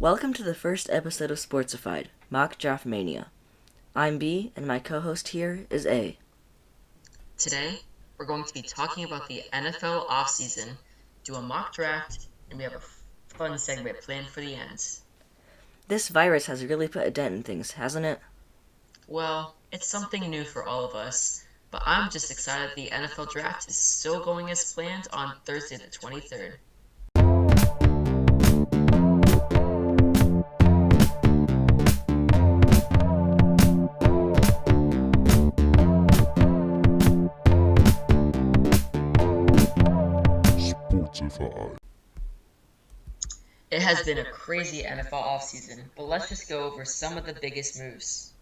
Welcome to the first episode of Sportsified, Mock Draft Mania. I'm B, and my co-host here is A. Today, we're going to be talking about the NFL offseason, do a mock draft, and we have a fun segment planned for the end. This virus has really put a dent in things, hasn't it? Well, it's something new for all of us, but I'm just excited the NFL draft is still going as planned on Thursday the 23rd. Sportsified. It has been a crazy NFL offseason, but let's just go over some of the biggest moves.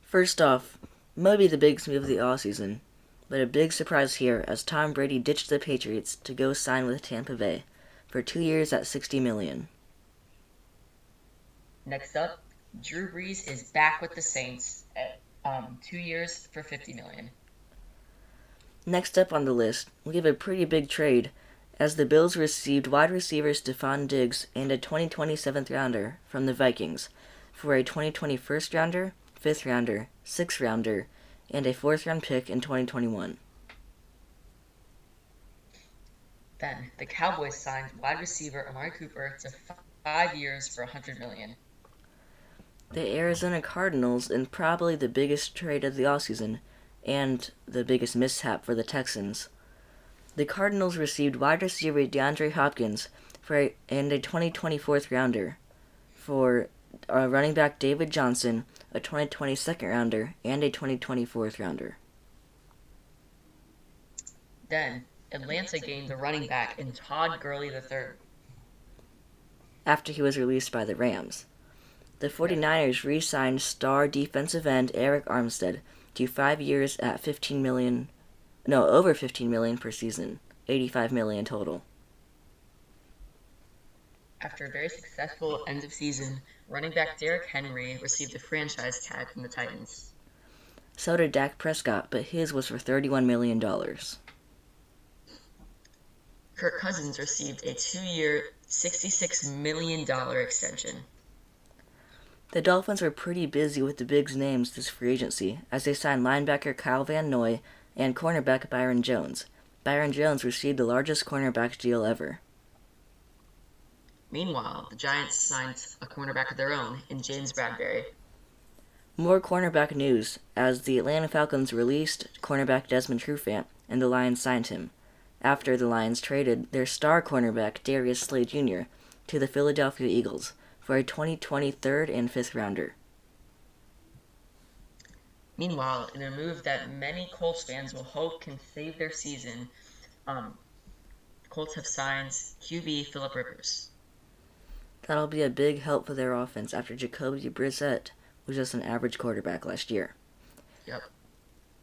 First off, maybe the biggest move of the offseason, but a big surprise here as Tom Brady ditched the Patriots to go sign with Tampa Bay for 2 years at $60 million. Next up, Drew Brees is back with the Saints at 2 years for $50 million. Next up on the list, we have a pretty big trade, as the Bills received wide receiver Stephon Diggs and a 2020 7th rounder from the Vikings for a 2020 first rounder, 5th rounder, 6th rounder, and a 4th round pick in 2021. Then, the Cowboys signed wide receiver Amari Cooper to 5 years for $100 million. The Arizona Cardinals, in probably the biggest trade of the offseason, and the biggest mishap for the Texans. The Cardinals received wide receiver DeAndre Hopkins and a 2020 4th rounder for running back David Johnson, a 2020 2nd rounder, and a 2020 4th rounder. Then, Atlanta gained the running back in Todd Gurley III. After he was released by the Rams. The 49ers re-signed star defensive end Eric Armstead to 5 years at over $15 million per season, $85 million total. After a very successful end of season, running back Derrick Henry received a franchise tag from the Titans. So did Dak Prescott, but his was for $31 million. Kirk Cousins received a 2-year, $66 million extension. The Dolphins were pretty busy with the big names this free agency, as they signed linebacker Kyle Van Noy and cornerback Byron Jones. Byron Jones received the largest cornerback deal ever. Meanwhile, the Giants signed a cornerback of their own in James Bradbury. More cornerback news, as the Atlanta Falcons released cornerback Desmond Trufant, and the Lions signed him, after the Lions traded their star cornerback Darius Slay Jr. to the Philadelphia Eagles for a 2020 3rd and 5th rounder. Meanwhile, in a move that many Colts fans will hope can save their season, Colts have signed QB Phillip Rivers. That'll be a big help for their offense after Jakobi Brissett was just an average quarterback last year. Yep.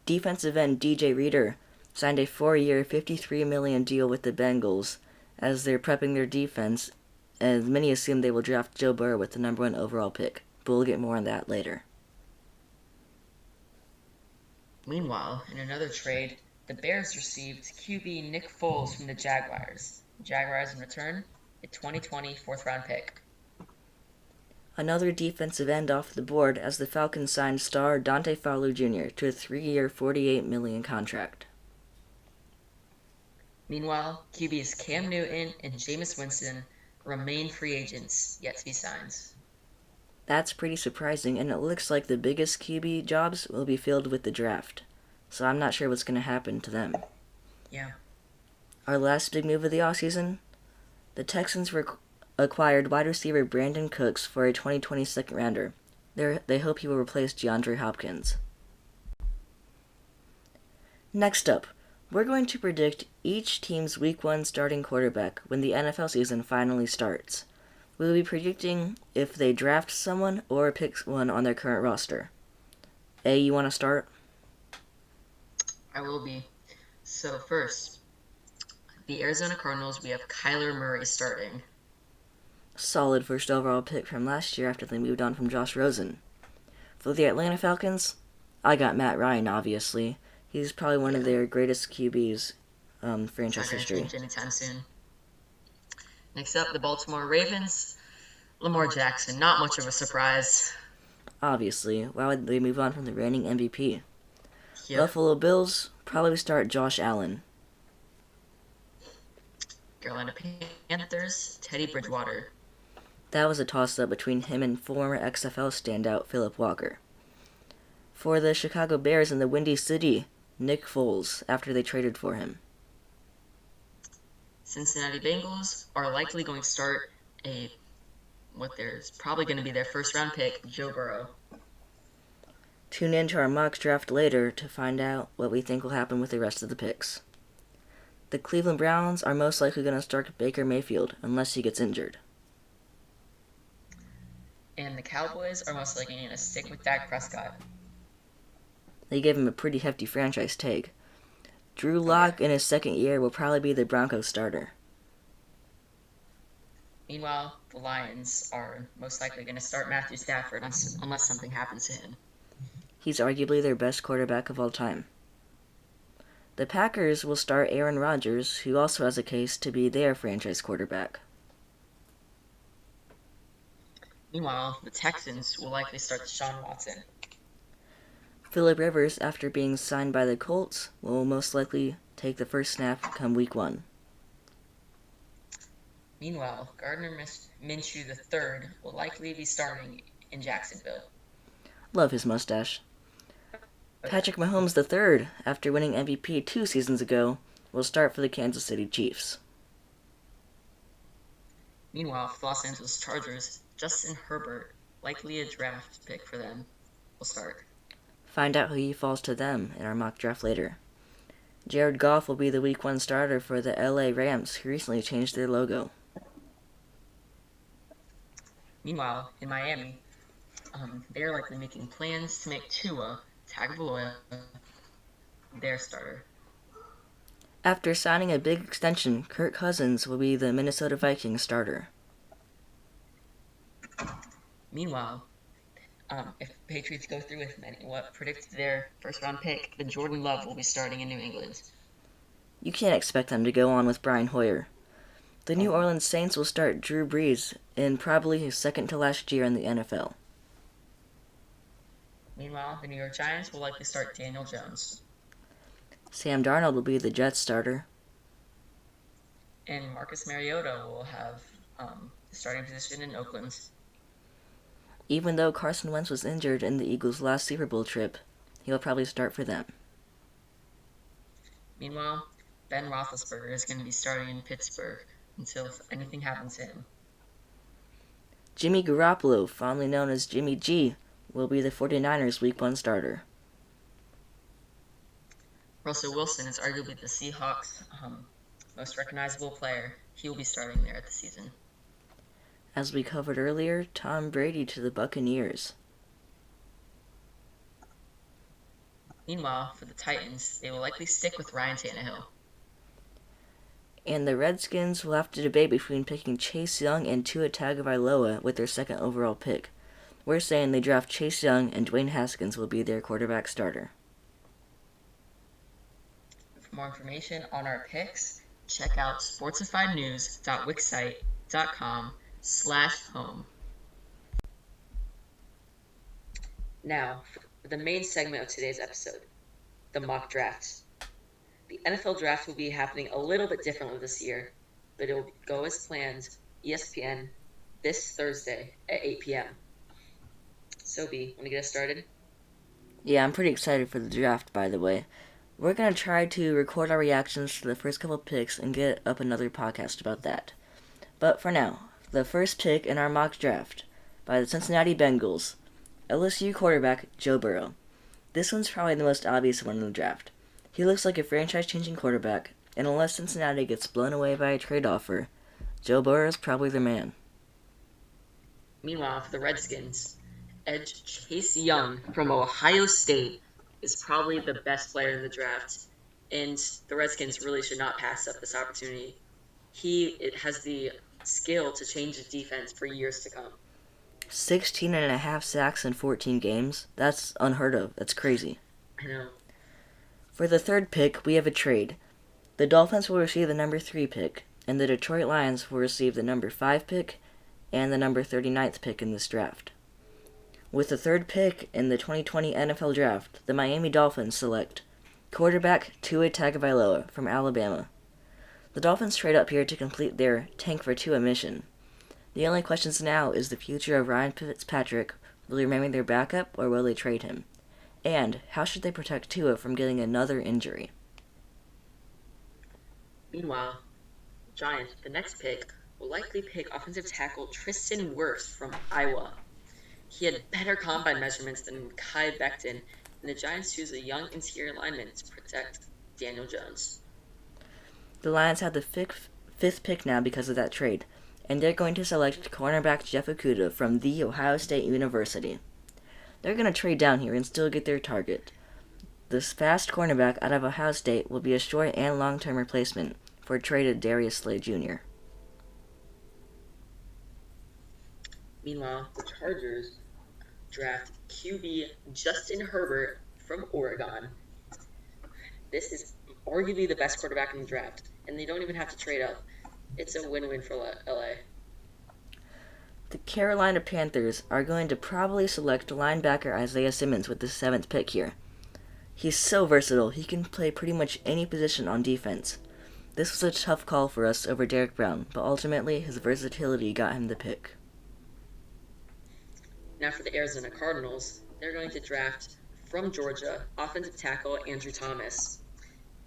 Defensive end DJ Reader signed a 4-year, $53 million deal with the Bengals as they're prepping their defense, and many assume they will draft Joe Burrow with the number 1 overall pick, but we'll get more on that later. Meanwhile, in another trade, the Bears received QB Nick Foles from the Jaguars. The Jaguars, in return, a 2020 4th round pick. Another defensive end off the board as the Falcons signed star Dante Fowler Jr. to a 3-year, $48 million contract. Meanwhile, QBs Cam Newton and Jameis Winston remain free agents yet to be signed. That's pretty surprising, and it looks like the biggest QB jobs will be filled with the draft, so I'm not sure what's going to happen to them. Yeah. Our last big move of the offseason? The Texans acquired wide receiver Brandon Cooks for a 2020 2nd rounder. They hope he will replace DeAndre Hopkins. Next up, we're going to predict each team's Week 1 starting quarterback when the NFL season finally starts. We'll be predicting if they draft someone or pick one on their current roster. A, you want to start? I will be. So first, the Arizona Cardinals, we have Kyler Murray starting. Solid first overall pick from last year after they moved on from Josh Rosen. For the Atlanta Falcons, I got Matt Ryan, obviously. He's probably one of their greatest QBs franchise history. Anytime soon. Next up, the Baltimore Ravens. Lamar Jackson, not much of a surprise. Obviously, why would they move on from the reigning MVP? Yep. Buffalo Bills probably start Josh Allen. Carolina Panthers, Teddy Bridgewater. That was a toss-up between him and former XFL standout Philip Walker. For the Chicago Bears in the Windy City, Nick Foles, after they traded for him. Cincinnati Bengals are likely going to start what there's probably going to be their first round pick, Joe Burrow. Tune in to our mock draft later to find out what we think will happen with the rest of the picks. The Cleveland Browns are most likely going to start Baker Mayfield unless he gets injured. And the Cowboys are most likely going to stick with Dak Prescott. They gave him a pretty hefty franchise tag. Drew Lock in his second year will probably be the Broncos starter. Meanwhile, the Lions are most likely going to start Matthew Stafford unless something happens to him. He's arguably their best quarterback of all time. The Packers will start Aaron Rodgers, who also has a case to be their franchise quarterback. Meanwhile, the Texans will likely start Deshaun Watson. Phillip Rivers, after being signed by the Colts, will most likely take the first snap come week 1. Meanwhile, Gardner Minshew III will likely be starting in Jacksonville. Love his mustache. Patrick Mahomes III, after winning MVP 2 seasons ago, will start for the Kansas City Chiefs. Meanwhile, for the Los Angeles Chargers, Justin Herbert, likely a draft pick for them, will start. Find out who he falls to them in our mock draft later. Jared Goff will be the Week 1 starter for the LA Rams, who recently changed their logo. Meanwhile, in Miami, they're likely making plans to make Tua Tagovailoa their starter. After signing a big extension, Kirk Cousins will be the Minnesota Vikings starter. Meanwhile, if Patriots go through with what predicts their first-round pick, then Jordan Love will be starting in New England. You can't expect them to go on with Brian Hoyer. The New Orleans Saints will start Drew Brees in probably his second to last year in the NFL. Meanwhile, the New York Giants will likely start Daniel Jones. Sam Darnold will be the Jets starter. And Marcus Mariota will have the starting position in Oakland. Even though Carson Wentz was injured in the Eagles' last Super Bowl trip, he'll probably start for them. Meanwhile, Ben Roethlisberger is going to be starting in Pittsburgh until anything happens to him. Jimmy Garoppolo, fondly known as Jimmy G, will be the 49ers' Week 1 starter. Russell Wilson is arguably the Seahawks' most recognizable player. He will be starting there at the season. As we covered earlier, Tom Brady to the Buccaneers. Meanwhile, for the Titans, they will likely stick with Ryan Tannehill. And the Redskins will have to debate between picking Chase Young and Tua Tagovailoa with their second overall pick. We're saying they draft Chase Young and Dwayne Haskins will be their quarterback starter. For more information on our picks, check out sportsifiednews.wixsite.com/home. Now, for the main segment of today's episode, the mock draft. The NFL draft will be happening a little bit differently this year, but it will go as planned, ESPN, this Thursday at 8 p.m. Sophie, want to get us started? Yeah, I'm pretty excited for the draft, by the way. We're going to try to record our reactions to the first couple picks and get up another podcast about that. But for now, the first pick in our mock draft by the Cincinnati Bengals, LSU quarterback Joe Burrow. This one's probably the most obvious one in the draft. He looks like a franchise-changing quarterback, and unless Cincinnati gets blown away by a trade offer, Joe Burrow's probably their man. Meanwhile, for the Redskins, edge Chase Young from Ohio State is probably the best player in the draft, and the Redskins really should not pass up this opportunity. It has the skill to change the defense for years to come. 16.5 sacks in 14 games? That's unheard of. That's crazy. I know. For the third pick, we have a trade. The Dolphins will receive the number 3 pick, and the Detroit Lions will receive the number 5 pick and the number 39th pick in this draft. With the third pick in the 2020 NFL Draft, the Miami Dolphins select quarterback Tua Tagovailoa from Alabama. The Dolphins trade up here to complete their tank for Tua mission. The only questions now is the future of Ryan Fitzpatrick. Will he remain their backup, or will they trade him? And how should they protect Tua from getting another injury? Meanwhile, Giants, the next pick, will likely pick offensive tackle Tristan Wirfs from Iowa. He had better combine measurements than Mekhi Becton, and the Giants choose a young interior lineman to protect Daniel Jones. The Lions have the fifth pick now because of that trade, and they're going to select cornerback Jeff Okudah from The Ohio State University. They're going to trade down here and still get their target. This fast cornerback out of Ohio State will be a short and long-term replacement for traded Darius Slay Jr. Meanwhile, the Chargers draft QB Justin Herbert from Oregon. This is arguably the best quarterback in the draft, and they don't even have to trade up. It's a win-win for LA. The Carolina Panthers are going to probably select linebacker Isaiah Simmons with the 7th pick here. He's so versatile, he can play pretty much any position on defense. This was a tough call for us over Derek Brown, but ultimately his versatility got him the pick. Now for the Arizona Cardinals, they're going to draft from Georgia offensive tackle Andrew Thomas.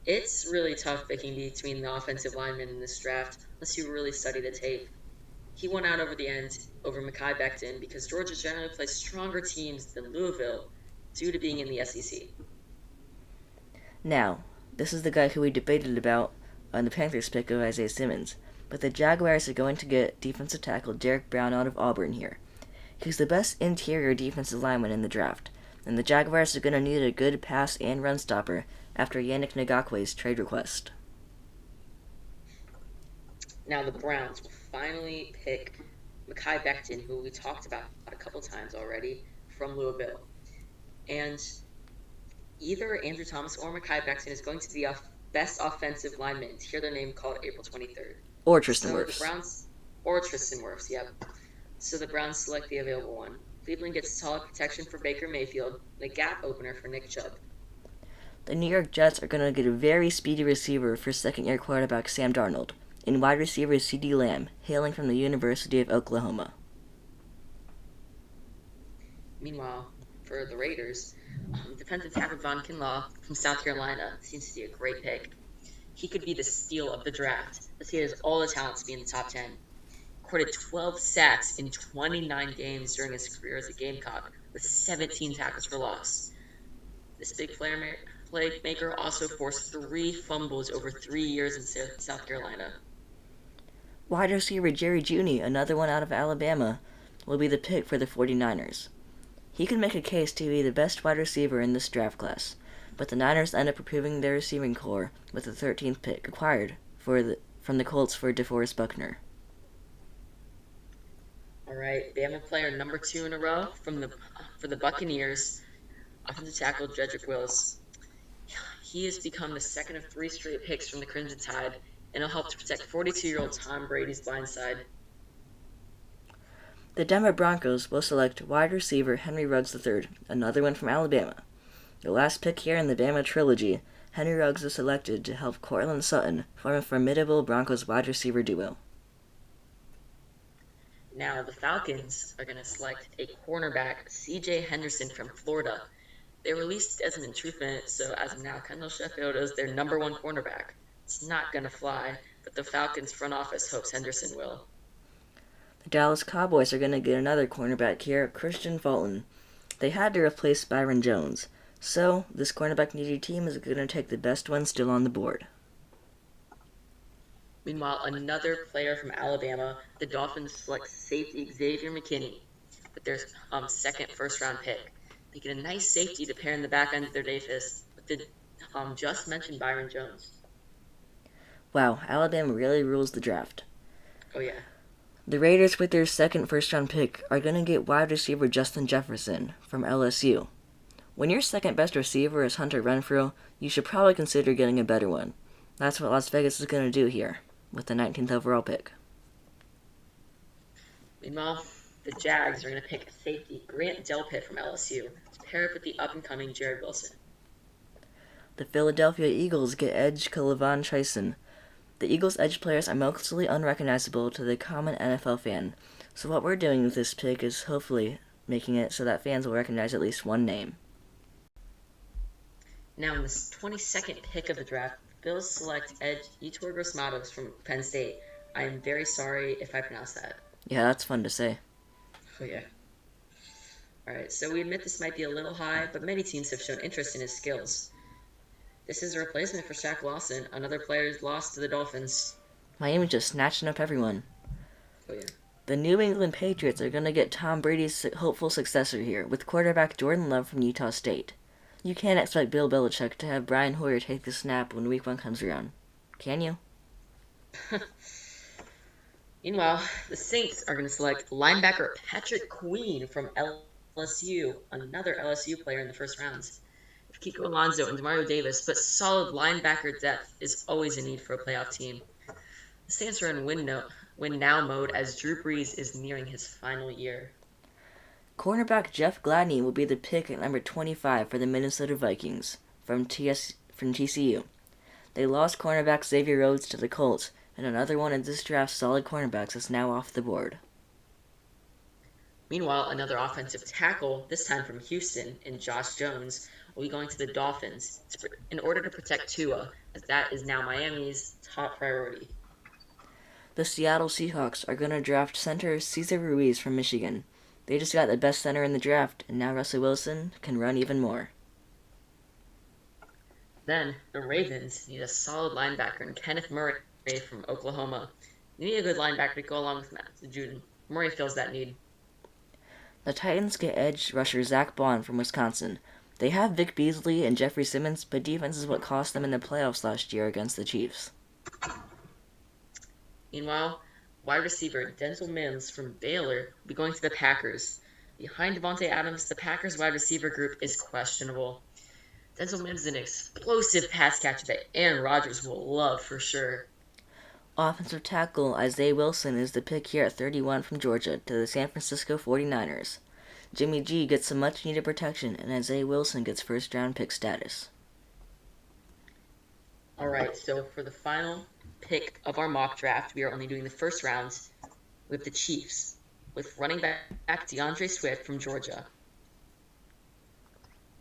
It's really tough picking between the offensive linemen in this draft unless you really study the tape. He won out over the end over Mekhi Becton because Georgia generally plays stronger teams than Louisville due to being in the SEC. Now, this is the guy who we debated about on the Panthers pick of Isaiah Simmons, but the Jaguars are going to get defensive tackle Derek Brown out of Auburn here. He's the best interior defensive lineman in the draft, and the Jaguars are going to need a good pass and run stopper after Yannick Ngakoue's trade request. Now the Browns will finally pick Mekhi Becton, who we talked about a couple times already, from Louisville. And either Andrew Thomas or Mekhi Becton is going to be a best offensive lineman to hear their name called April 23rd. Or Tristan So Wirfs. the Browns, or Tristan Wirfs, yep. So the Browns select the available one. Cleveland gets solid protection for Baker Mayfield, and a gap opener for Nick Chubb. The New York Jets are going to get a very speedy receiver for second-year quarterback Sam Darnold, and wide receiver CeeDee Lamb, hailing from the University of Oklahoma. Meanwhile, for the Raiders, defensive tackle Von Kinlaw from South Carolina seems to be a great pick. He could be the steal of the draft, as he has all the talent to be in the top 10. Recorded 12 sacks in 29 games during his career as a Gamecock, with 17 tackles for loss. This big playmaker also forced 3 fumbles over 3 years in South Carolina. Wide receiver Jerry Jeudy, another one out of Alabama, will be the pick for the 49ers. He can make a case to be the best wide receiver in this draft class, but the Niners end up improving their receiving core with the 13th pick acquired from the Colts for DeForest Buckner. All right, they have a player number 2 in a row for the Buccaneers, offensive tackle Jedrick Wills. He has become the second of 3 straight picks from the Crimson Tide, and he'll help to protect 42-year-old Tom Brady's blind side. The Denver Broncos will select wide receiver Henry Ruggs III, another one from Alabama. The last pick here in the Bama trilogy, Henry Ruggs is selected to help Courtland Sutton form a formidable Broncos wide receiver duo. Now the Falcons are going to select a cornerback, C.J. Henderson from Florida. They released Desmond Trufant, so as of now, Kendall Sheffield is their number 1 cornerback. It's not going to fly, but the Falcons front office hopes Henderson will. The Dallas Cowboys are going to get another cornerback here, Christian Fulton. They had to replace Byron Jones, so this cornerback-needy team is going to take the best one still on the board. Meanwhile, another player from Alabama, the Dolphins select safety Xavier McKinney with their second first-round pick. They get a nice safety to pair in the back end of their defense with the just mentioned Byron Jones. Wow, Alabama really rules the draft. Oh, yeah. The Raiders, with their second first-round pick, are going to get wide receiver Justin Jefferson from LSU. When your second best receiver is Hunter Renfrow, you should probably consider getting a better one. That's what Las Vegas is going to do here, with the 19th overall pick. Meanwhile, the Jags are going to pick safety Grant Delpit from LSU to pair up with the up-and-coming Jared Wilson. The Philadelphia Eagles get edge Kalavan Chason. The Eagles' edge players are mostly unrecognizable to the common NFL fan, so what we're doing with this pick is hopefully making it so that fans will recognize at least one name. Now, in this 22nd pick of the draft, Bills select edge Yetur Gross-Matos from Penn State. I am very sorry if I pronounced that. Yeah, that's fun to say. Oh, yeah. Alright, so we admit this might be a little high, but many teams have shown interest in his skills. This is a replacement for Shaq Lawson, another player lost to the Dolphins. Miami's just snatching up everyone. Oh, yeah. The New England Patriots are going to get Tom Brady's hopeful successor here, with quarterback Jordan Love from Utah State. You can't expect Bill Belichick to have Brian Hoyer take the snap when Week 1 comes around. Can you? Meanwhile, the Saints are going to select linebacker Patrick Queen from LSU, another LSU player in the first rounds. Kiko Alonso and Demario Davis, but solid linebacker depth is always a need for a playoff team. The Saints are in win now mode as Drew Brees is nearing his final year. Cornerback Jeff Gladney will be the pick at number 25 for the Minnesota Vikings from TCU. They lost cornerback Xavier Rhodes to the Colts, and another one of this draft's solid cornerbacks is now off the board. Meanwhile, another offensive tackle, this time from Houston, in Josh Jones, will be going to the Dolphins in order to protect Tua, as that is now Miami's top priority. The Seattle Seahawks are going to draft center Cesar Ruiz from Michigan. They just got the best center in the draft, and now Russell Wilson can run even more. Then, the Ravens need a solid linebacker in Kenneth Murray from Oklahoma. They need a good linebacker to go along with Matt Judon. Murray fills that need. The Titans get edge rusher Zach Bond from Wisconsin. They have Vic Beasley and Jeffrey Simmons, but defense is what cost them in the playoffs last year against the Chiefs. Meanwhile, wide receiver Denzel Mims from Baylor will be going to the Packers. Behind Devontae Adams, the Packers wide receiver group is questionable. Denzel Mims is an explosive pass catcher that Aaron Rodgers will love for sure. Offensive tackle Isaiah Wilson is the pick here at 31 from Georgia to the San Francisco 49ers. Jimmy G gets some much-needed protection, and Isaiah Wilson gets first-round pick status. Alright, so for the final pick of our mock draft, we are only doing the first rounds with the Chiefs, with running back DeAndre Swift from Georgia.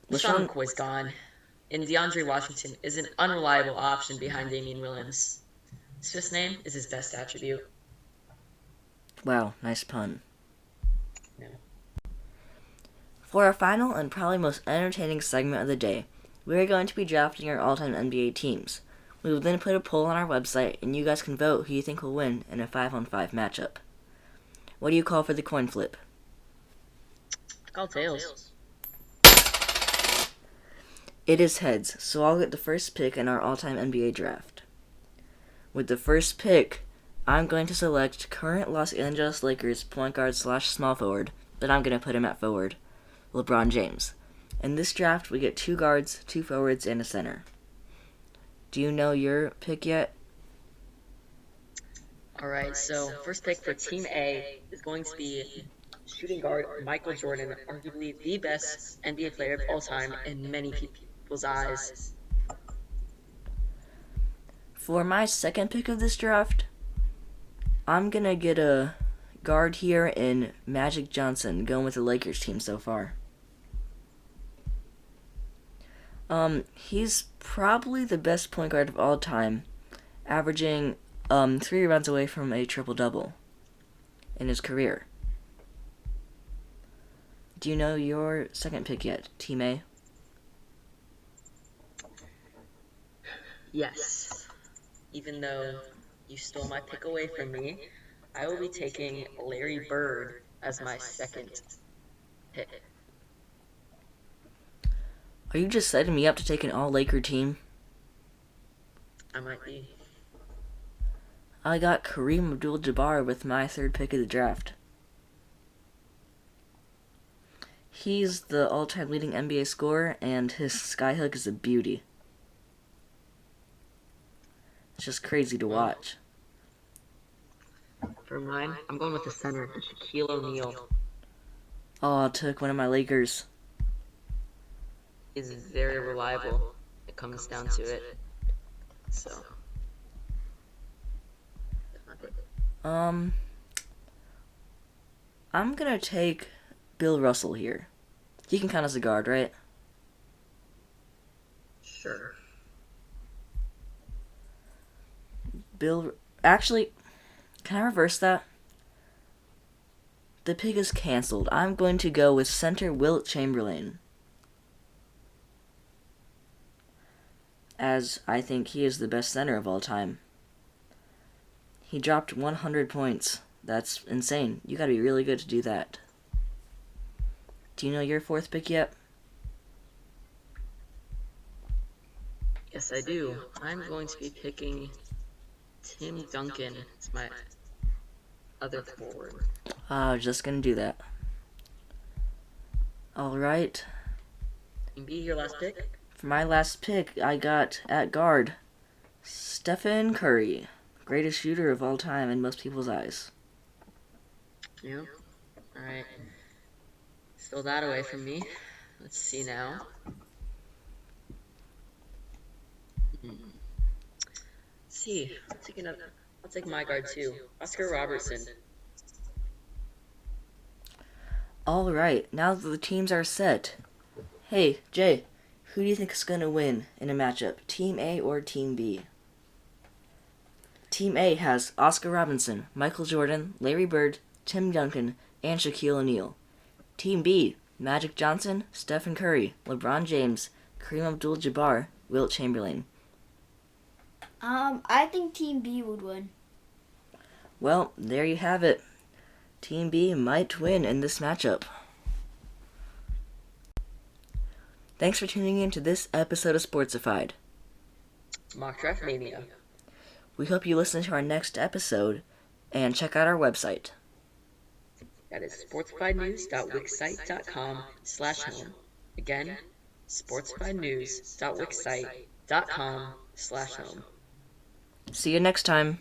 LaShawn McCoy's gone, and DeAndre Washington is an unreliable option behind Damian Williams. Swift's name is his best attribute. Wow, nice pun. No. For our final and probably most entertaining segment of the day, we are going to be drafting our all-time NBA teams. We will then put a poll on our website, and you guys can vote who you think will win in a 5-on-5 matchup. What do you call for the coin flip? I call tails. It is heads, so I'll get the first pick in our all-time NBA draft. With the first pick, I'm going to select current Los Angeles Lakers point guard / small forward, but I'm going to put him at forward, LeBron James. In this draft, we get 2 guards, 2 forwards, and a center. Do you know your pick yet? Alright, so first pick for Team A is going to be shooting guard Michael Jordan, arguably the best NBA player of all time in many people's eyes. For my second pick of this draft, I'm going to get a guard here in Magic Johnson, going with the Lakers team so far. He's probably the best point guard of all time, averaging 3 rebounds away from a triple-double in his career. Do you know your second pick yet, Team A? Yes. Even though you stole my pick away from me, I will be taking Larry Bird as my second pick. Are you just setting me up to take an all-Laker team? I might be. I got Kareem Abdul-Jabbar with my third pick of the draft. He's the all-time leading NBA scorer, and his skyhook is a beauty. It's just crazy to watch. For mine, I'm going with the center, Shaquille O'Neal. Oh, I took one of my Lakers. Is very reliable. It comes down to it. So, Um, I'm gonna take Bill Russell here. He can count as a guard, right? sure. Actually, can I reverse that? The pick is canceled. I'm going to go with center Wilt Chamberlain, as I think he is the best center of all time. He dropped 100 points. That's insane. You gotta be really good to do that. Do you know your fourth pick yet? Yes, I do. I'm going to be picking Tim Duncan. It's my other forward. I was just gonna do that. Alright. Team B, your last pick? For my last pick, I got at guard Stephen Curry. Greatest shooter of all time in most people's eyes. Yeah. Alright. Fill that away from me. Let's see now. Let's see. I'll take my guard too. Oscar Robertson. Alright, now that the teams are set. Hey, Jay, who do you think is going to win in a matchup? Team A or Team B? Team A has Oscar Robinson, Michael Jordan, Larry Bird, Tim Duncan, and Shaquille O'Neal. Team B, Magic Johnson, Stephen Curry, LeBron James, Kareem Abdul-Jabbar, Wilt Chamberlain. I think Team B would win. Well, there you have it. Team B might win in this matchup. Thanks for tuning in to this episode of Sportsified. Mock Draft Mania. We hope you listen to our next episode and check out our website. That is sportsifiednews.wixsite.com/home. Again, sportsifiednews.wixsite.com/home. See you next time.